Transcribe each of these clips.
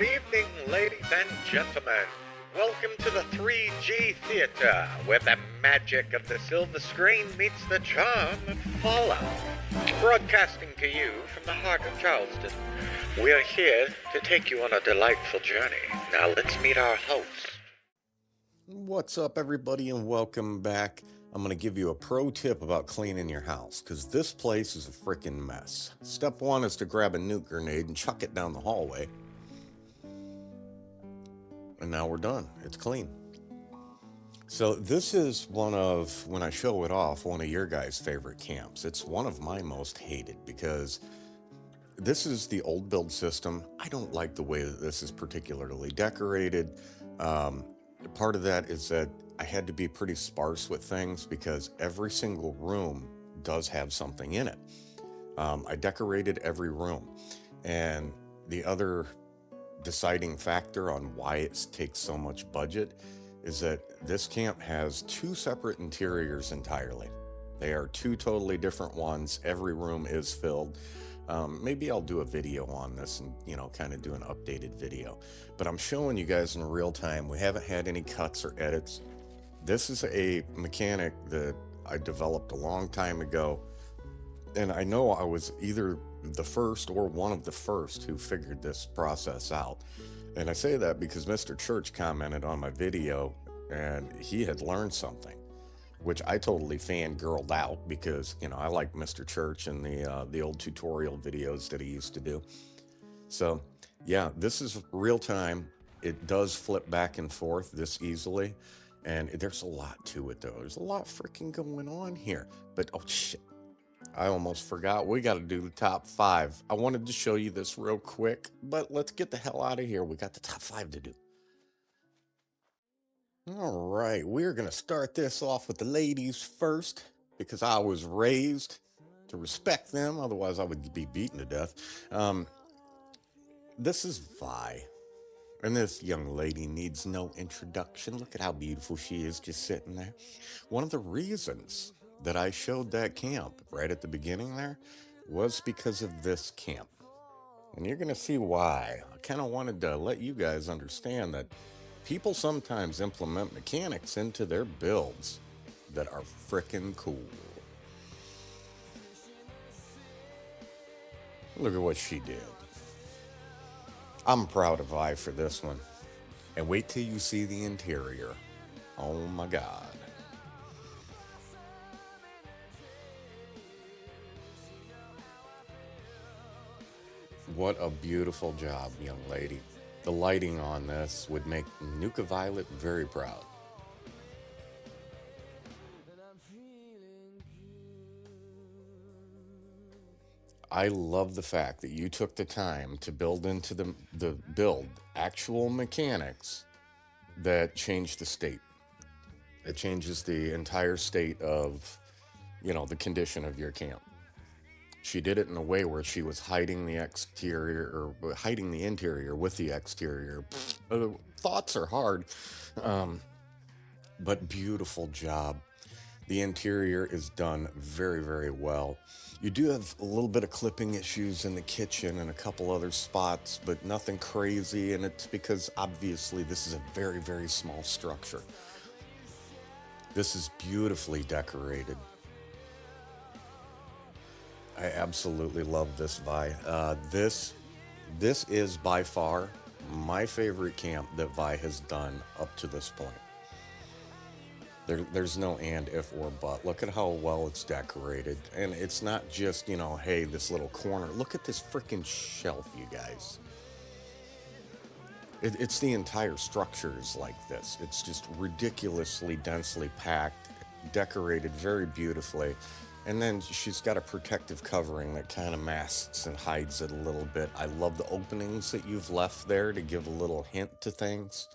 Good evening, ladies and gentlemen. Welcome to the 3G Theater, where the magic of the silver screen meets the charm of Fallout. Broadcasting to you from the heart of Charleston, we're here to take you on a delightful journey. Now let's meet our hosts. What's up, everybody, and welcome back. I'm going to give you a pro tip about cleaning your house, because this place is a freaking mess. Step one is to grab a nuke grenade and chuck it down the hallway. And now we're done. It's clean. So this is one of, when I show it off, one of your guys' favorite camps. It's one of my most hated because this is the old build system. I don't like the way that this is particularly decorated. Part of that is that I had to be pretty sparse with things because every single room does have something in it. I decorated every room. And the other deciding factor on why it takes so much budget is that this camp has two separate interiors entirely. They are two totally different ones. Every room is filled. Maybe I'll do a video on this and, kind of do an updated video. But I'm showing you guys in real time. We haven't had any cuts or edits. This is a mechanic that I developed a long time ago. And I know I was either the first or one of the first who figured this process out. And I say that because Mr. Church commented on my video and he had learned something, which I totally fangirled out because, I like Mr. Church and the old tutorial videos that he used to do. So, yeah, this is real time. It does flip back and forth this easily. And there's a lot to it, though. There's a lot freaking going on here. But, oh, shit. I almost forgot. We got to do the top 5. I wanted to show you this real quick, but let's get the hell out of here. We got the top 5 to do. All right, we're going to start this off with the ladies first because I was raised to respect them. Otherwise, I would be beaten to death. This is Vi. And this young lady needs no introduction. Look at how beautiful she is just sitting there. One of the reasons that I showed that camp right at the beginning there was because of this camp. And you're going to see why. I kind of wanted to let you guys understand that people sometimes implement mechanics into their builds that are frickin' cool. Look at what she did. I'm proud of Vi for this one. And wait till you see the interior. Oh my God. What a beautiful job, young lady. The lighting on this would make Nuka Violet very proud. I love the fact that you took the time to build into the build actual mechanics that change the state. It changes the entire state of, the condition of your camp. She did it in a way where she was hiding the exterior or hiding the interior with the exterior. Thoughts are hard, but beautiful job. The interior is done very, very well. You do have a little bit of clipping issues in the kitchen and a couple other spots, but nothing crazy. And it's because obviously this is a very, very small structure. This is beautifully decorated. I absolutely love this Vi. This is by far my favorite camp that Vi has done up to this point. There's no and, if, or but. Look at how well it's decorated. And it's not just, hey, this little corner. Look at this freaking shelf, you guys. It's the entire structure is like this. It's just ridiculously densely packed, decorated very beautifully. And then she's got a protective covering that kind of masks and hides it a little bit. I love the openings that you've left there to give a little hint to things.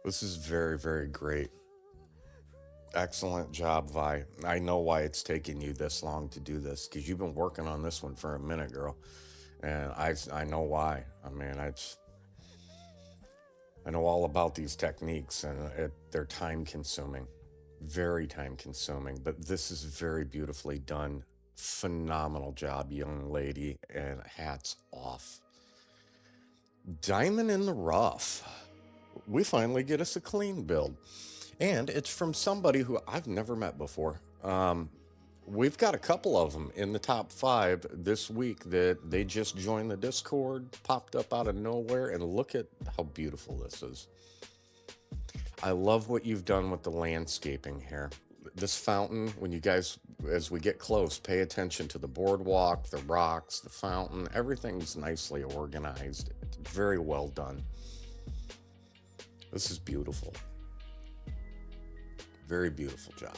This is very, very great. Excellent job, Vi. I know why it's taken you this long to do this, because you've been working on this one for a minute, girl. And I know why. I mean, I know all about these techniques, and they're time consuming. Very time consuming, but this is very beautifully done. Phenomenal job, young lady, and hats off. Diamond in the rough. We finally get us a clean build. And it's from somebody who I've never met before. We've got a couple of them in the top 5 this week that they just joined the Discord, popped up out of nowhere, and look at how beautiful this is. I love what you've done with the landscaping here. This fountain, when you guys, as we get close, pay attention to the boardwalk, the rocks, the fountain, everything's nicely organized. It's very well done. This is beautiful. Very beautiful job.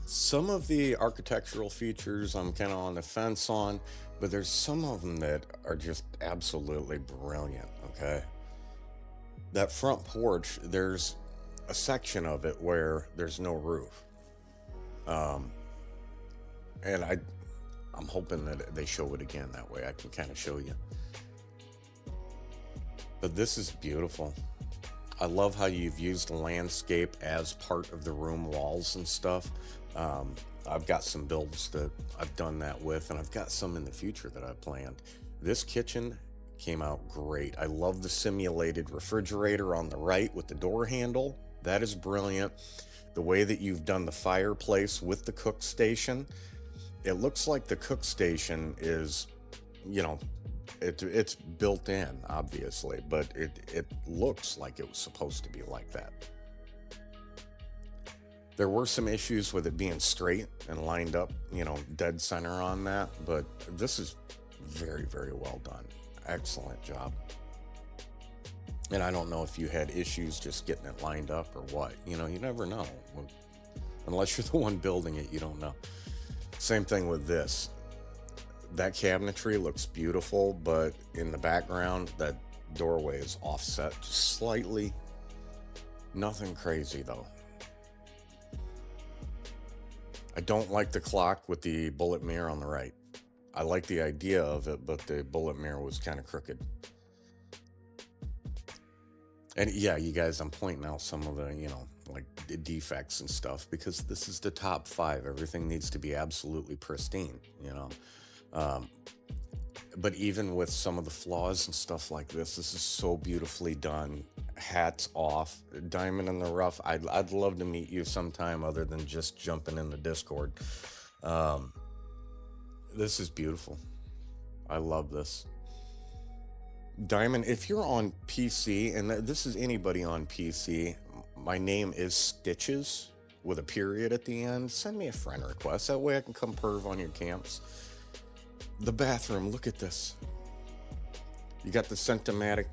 Some of the architectural features I'm kind of on the fence on, but there's some of them that are just absolutely brilliant, okay? That front porch, there's a section of it where there's no roof. Um, and I'm hoping that they show it again that way I can kind of show you. But this is beautiful. I love how you've used landscape as part of the room walls and stuff. I've got some builds that I've done that with, and I've got some in the future that I planned. This kitchen came out great. I love the simulated refrigerator on the right with the door handle. That is brilliant. The way that you've done the fireplace with the cook station, it looks like the cook station is, you know, it's built in, obviously, but it looks like it was supposed to be like that. There were some issues with it being straight and lined up, you know, dead center on that, but this is very, very well done. Excellent job. And I don't know if you had issues just getting it lined up or what. You know, you never know. Unless you're the one building it, you don't know. Same thing with this. That cabinetry looks beautiful, but in the background, that doorway is offset just slightly. Nothing crazy, though. I don't like the clock with the bullet mirror on the right. I like the idea of it, but the bullet mirror was kind of crooked. And yeah, you guys, I'm pointing out some of the, you know, like the defects and stuff because this is the top 5. Everything needs to be absolutely pristine, you know. But even with some of the flaws and stuff like this is so beautifully done. Hats off. Diamond in the rough. I'd love to meet you sometime other than just jumping in the Discord. This is beautiful. I love this. Diamond, if you're on PC, and this is anybody on PC, my name is Stitches with a period at the end. Send me a friend request. That way I can come perv on your camps. The bathroom, look at this. You got the Sentomatic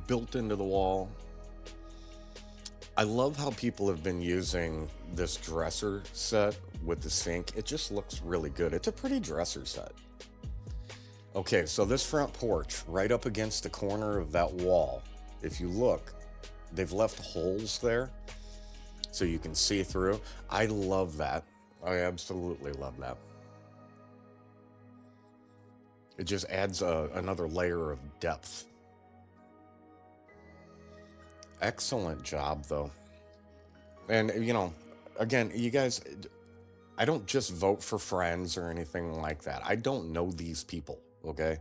built into the wall. I love how people have been using this dresser set with the sink. It just looks really good. It's a pretty dresser set. Okay, so this front porch, right up against the corner of that wall, if you look, they've left holes there so you can see through. I love that. I absolutely love that. It just adds another layer of depth. Excellent job, though. And, you know, again, you guys, I don't just vote for friends or anything like that. I don't know these people, okay?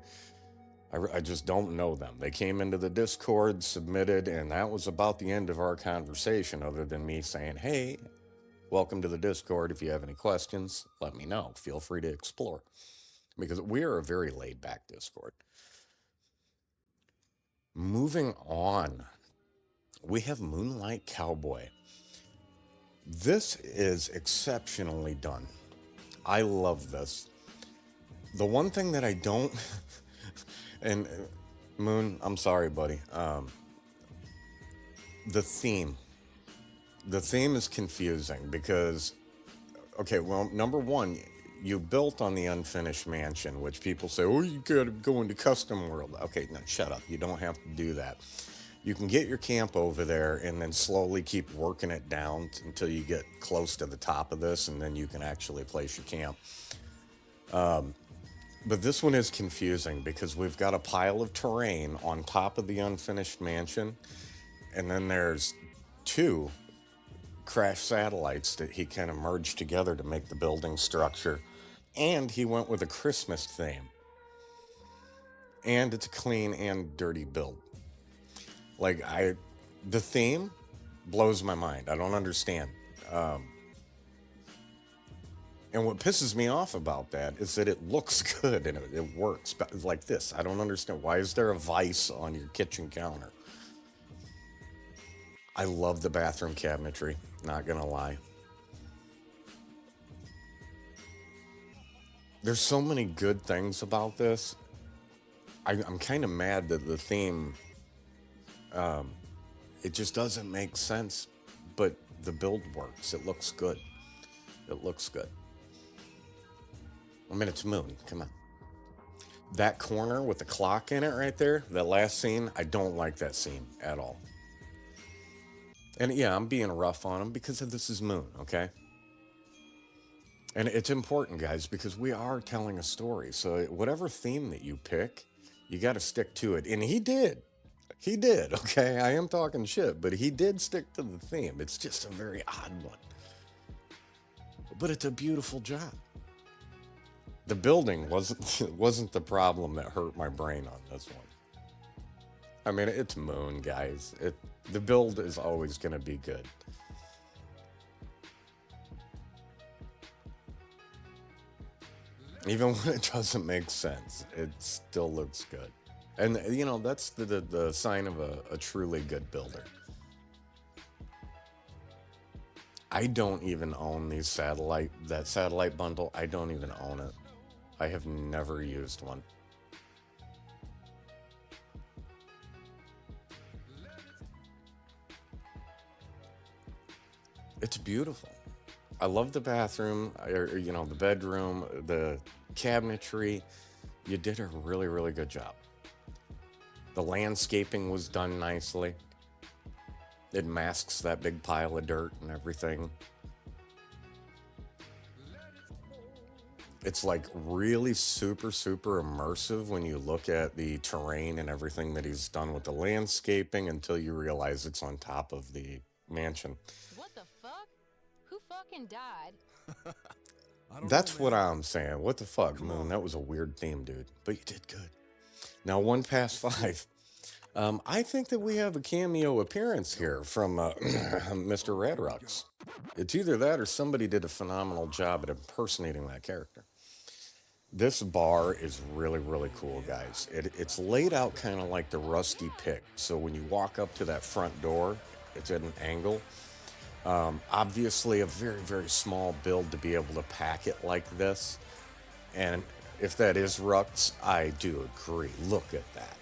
I just don't know them. They came into the Discord, submitted, and that was about the end of our conversation, other than me saying, hey, welcome to the Discord. If you have any questions, let me know. Feel free to explore. Because we are a very laid-back Discord. Moving on, we have Moonlight Cowboy. This is exceptionally done. I love this. The one thing that I don't, and Moon, I'm sorry, buddy. The theme is confusing because, okay, well, number one, you built on the unfinished mansion, which people say, oh, you gotta go into custom world. Okay, no, shut up. You don't have to do that. You can get your camp over there and then slowly keep working it down until you get close to the top of this, and then you can actually place your camp. But this one is confusing because we've got a pile of terrain on top of the unfinished mansion, and then there's 2 crash satellites that he kind of merged together to make the building structure. And he went with a Christmas theme. And it's a clean and dirty build. Like, the theme blows my mind. I don't understand. Um, and what pisses me off about that is that it looks good and it works. But it's like this, I don't understand. Why is there a vise on your kitchen counter? I love the bathroom cabinetry, not gonna lie. There's so many good things about this. I'm kind of mad that the theme, it just doesn't make sense, but the build works. It looks good. It looks good. I mean, it's Moon. Come on. That corner with the clock in it right there, that last scene, I don't like that scene at all. And yeah, I'm being rough on him because of this is Moon, okay? And it's important, guys, because we are telling a story. So whatever theme that you pick, you got to stick to it. And he did. He did, okay? I am talking shit, but he did stick to the theme. It's just a very odd one. But it's a beautiful job. The building wasn't the problem that hurt my brain on this one. I mean, it's Moon, guys. The build is always going to be good. Even when it doesn't make sense, it still looks good. And, you know, that's the sign of a truly good builder. I don't even own that satellite bundle. I don't even own it. I have never used one. It's beautiful. I love the bathroom, or, you know, the bedroom, the cabinetry. You did a really, really good job. The landscaping was done nicely. It masks that big pile of dirt and everything. It's like really super, super immersive when you look at the terrain and everything that he's done with the landscaping until you realize it's on top of the mansion. What the fuck? Who fucking died? That's what I'm saying. What the fuck, Moon? That was a weird theme, dude. But you did good. Now, 1 past 5. I think that we have a cameo appearance here from Mr. Radrux. It's either that or somebody did a phenomenal job at impersonating that character. This bar is really, really cool, guys. It's laid out kind of like the Rusty Pick. So when you walk up to that front door, it's at an angle. Obviously, a very, very small build to be able to pack it like this. And if that is Rux, I do agree. Look at that.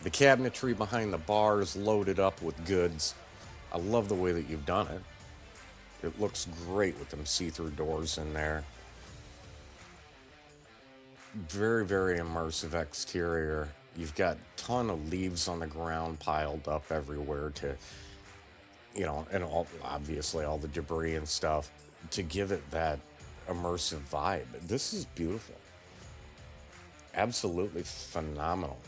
The cabinetry behind the bar is loaded up with goods. I love the way that you've done it. It looks great with them see-through doors in there. Very, very immersive exterior. You've got a ton of leaves on the ground piled up everywhere to, you know, and obviously all the debris and stuff to give it that immersive vibe. This is beautiful. Absolutely phenomenal.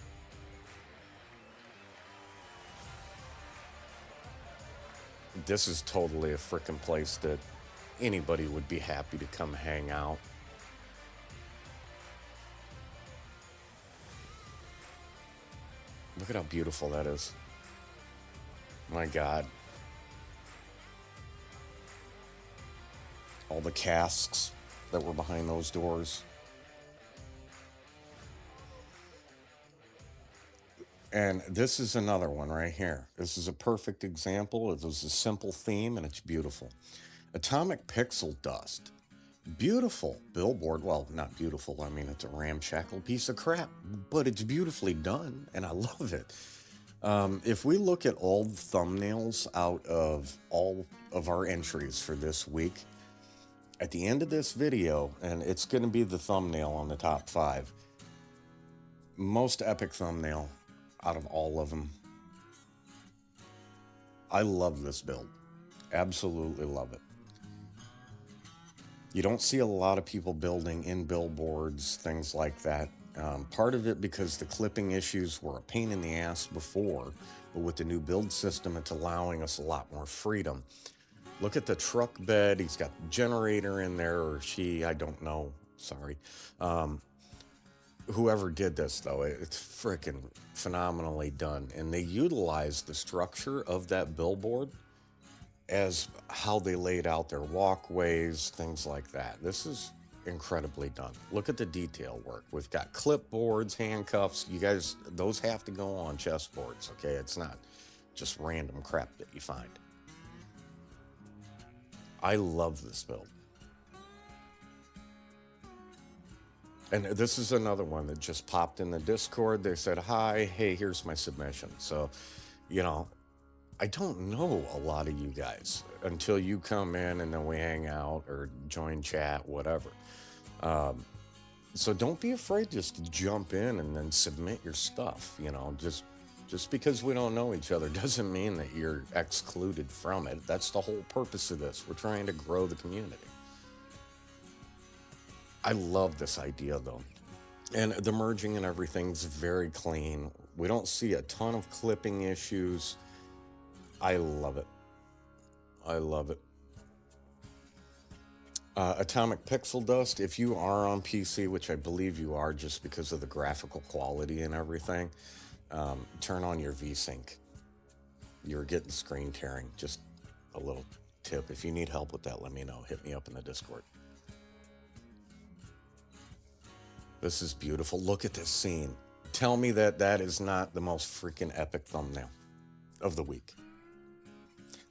This is totally a freaking place that anybody would be happy to come hang out. Look at how beautiful that is. My God. All the casks that were behind those doors. And this is another one right here. This is a perfect example. It was a simple theme and it's beautiful. Atomic Pixel Dust. Beautiful billboard. Well, not beautiful. I mean, it's a ramshackle piece of crap, but it's beautifully done and I love it. If we look at all the thumbnails out of all of our entries for this week, at the end of this video, and it's going to be the thumbnail on the top 5, most epic thumbnail out of all of them. I love this build. Absolutely love it. You don't see a lot of people building in billboards, things like that. Part of it because the clipping issues were a pain in the ass before, but with the new build system, it's allowing us a lot more freedom. Look at the truck bed. He's got the generator in there, or she, I don't know. Sorry. Whoever did this, though, it's freaking phenomenally done. And they utilized the structure of that billboard as how they laid out their walkways, things like that. This is incredibly done. Look at the detail work. We've got clipboards, handcuffs. You guys, those have to go on chessboards, okay? It's not just random crap that you find. I love this build. And this is another one that just popped in the Discord. They said, hi, hey, here's my submission. So, you know, I don't know a lot of you guys until you come in and then we hang out or join chat, whatever. So don't be afraid just to jump in and then submit your stuff. You know, just because we don't know each other doesn't mean that you're excluded from it. That's the whole purpose of this. We're trying to grow the community. I love this idea, though. And the merging and everything's very clean. We don't see a ton of clipping issues. I love it. I love it. Atomic Pixel Dust, if you are on PC, which I believe you are just because of the graphical quality and everything, turn on your VSync. You're getting screen tearing. Just a little tip. If you need help with that, let me know. Hit me up in the Discord. This is beautiful. Look at this scene. Tell me that that is not the most freaking epic thumbnail of the week.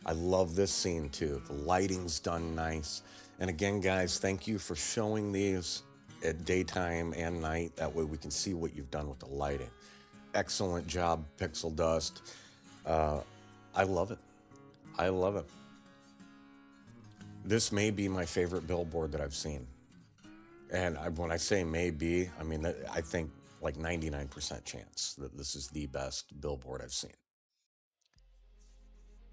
I love this scene too. The lighting's done nice. And again, guys, thank you for showing these at daytime and night. That way we can see what you've done with the lighting. Excellent job, Pixel Dust. I love it. I love it. This may be my favorite billboard that I've seen. And when I say maybe, I mean, I think like 99% chance that this is the best billboard I've seen.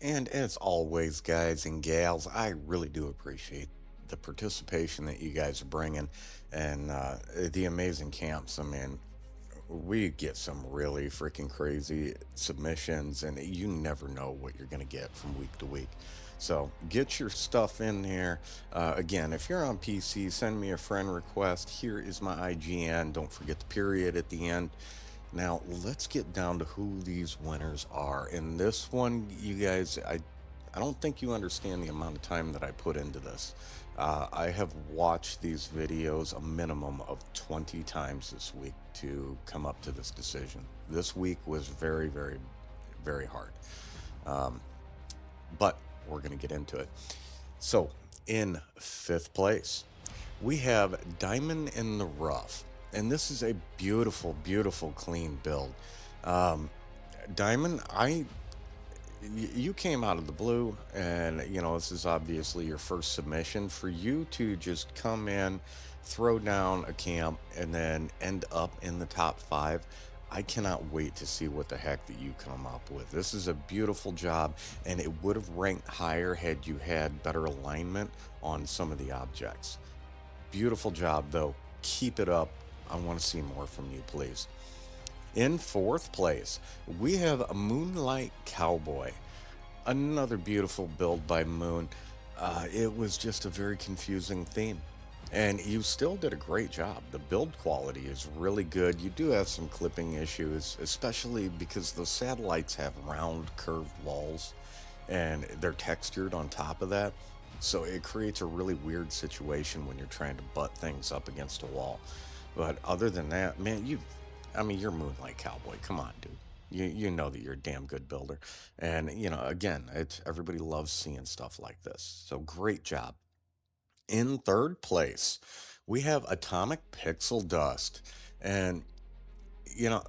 And as always, guys and gals, I really do appreciate the participation that you guys are bringing and the amazing camps. I mean, we get some really freaking crazy submissions, and you never know what you're going to get from week to week. So get your stuff in there. Again, if you're on PC, send me a friend request. Here is my IGN. Don't forget the period at the end. Now, let's get down to who these winners are. In this one, you guys, I don't think you understand the amount of time that I put into this. I have watched these videos a minimum of 20 times this week to come up to this decision. This week was very, very, very hard. But we're going to get into it. So, in 5th place, we have Diamond in the Rough. And this is a beautiful, beautiful, clean build. Diamond, you came out of the blue, and, you know, this is obviously your first submission. For you to just come in, throw down a camp, and then end up in the top 5, I cannot wait to see what the heck that you come up with. This is a beautiful job, and it would have ranked higher had you had better alignment on some of the objects. Beautiful job, though. Keep it up. I want to see more from you, please. In 4th place, we have a Moonlight Cowboy. Another beautiful build by Moon. It was just a very confusing theme. And you still did a great job. The build quality is really good. You do have some clipping issues, especially because those satellites have round curved walls and they're textured on top of that. So it creates a really weird situation when you're trying to butt things up against a wall. But other than that, man, you're Moonlight Cowboy. Come on, dude. You know that you're a damn good builder. And, you know, again, everybody loves seeing stuff like this. So great job. In 3rd place, we have Atomic Pixel Dust. And, you know,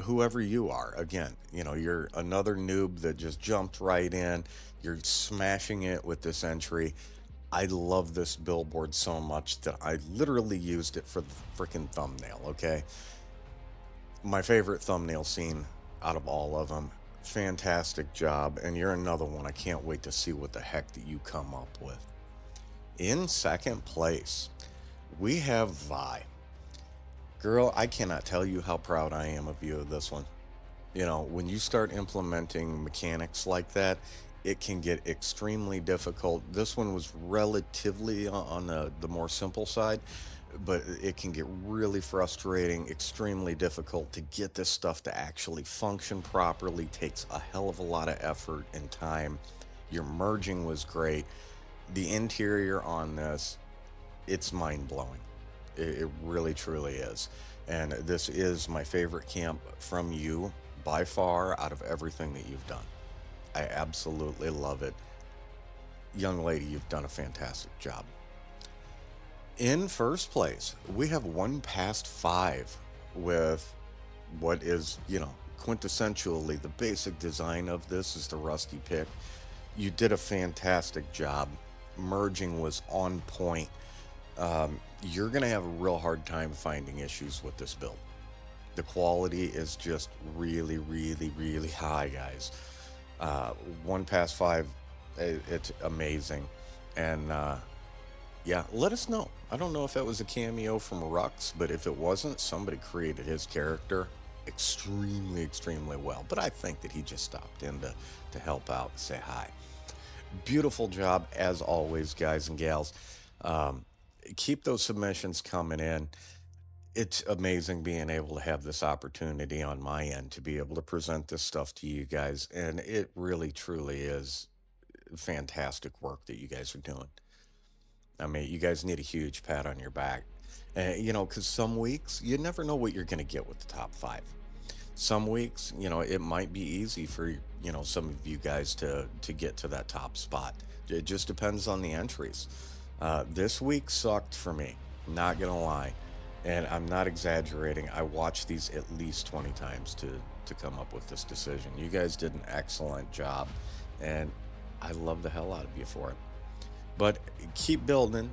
whoever you are, again, you know, you're another noob that just jumped right in. You're smashing it with this entry. I love this billboard so much that I literally used it for the freaking thumbnail, okay? My favorite thumbnail scene out of all of them. Fantastic job. And you're another one. I can't wait to see what the heck that you come up with. In 2nd place, we have Vi. Girl, I cannot tell you how proud I am of you of this one. You know, when you start implementing mechanics like that, it can get extremely difficult. This one was relatively on the more simple side, but it can get really frustrating, extremely difficult to get this stuff to actually function properly. Takes a hell of a lot of effort and time. Your merging was great. The interior on this, it's mind blowing. It really truly is. And this is my favorite camp from you by far out of everything that you've done. I absolutely love it. Young lady, you've done a fantastic job. In first place, we have one past five with what is, quintessentially the basic design of this is the rusty pick. You did a fantastic job. Merging was on point. You're going to have a real hard time finding issues with this build. The quality is just really, really, really high, guys. One past five, it's amazing. And yeah, let us know. I don't know if that was a cameo from Rux, but if it wasn't, somebody created his character extremely, extremely well. But I think that he just stopped in to help out and say hi. Beautiful job, as always, guys and gals. Keep those submissions coming in. It's amazing being able to have this opportunity on my end to be able to present this stuff to you guys. And it really, truly is fantastic work that you guys are doing. I mean, you guys need a huge pat on your back. Because some weeks you never know what you're going to get with the top five. Some weeks, it might be easy for, some of you guys to get to that top spot. It just depends on the entries. This week sucked for me, not going to lie. And I'm not exaggerating. I watched these at least 20 times to come up with this decision. You guys did an excellent job, and I love the hell out of you for it. But keep building,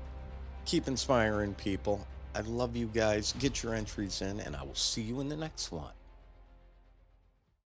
keep inspiring people. I love you guys. Get your entries in, and I will see you in the next one.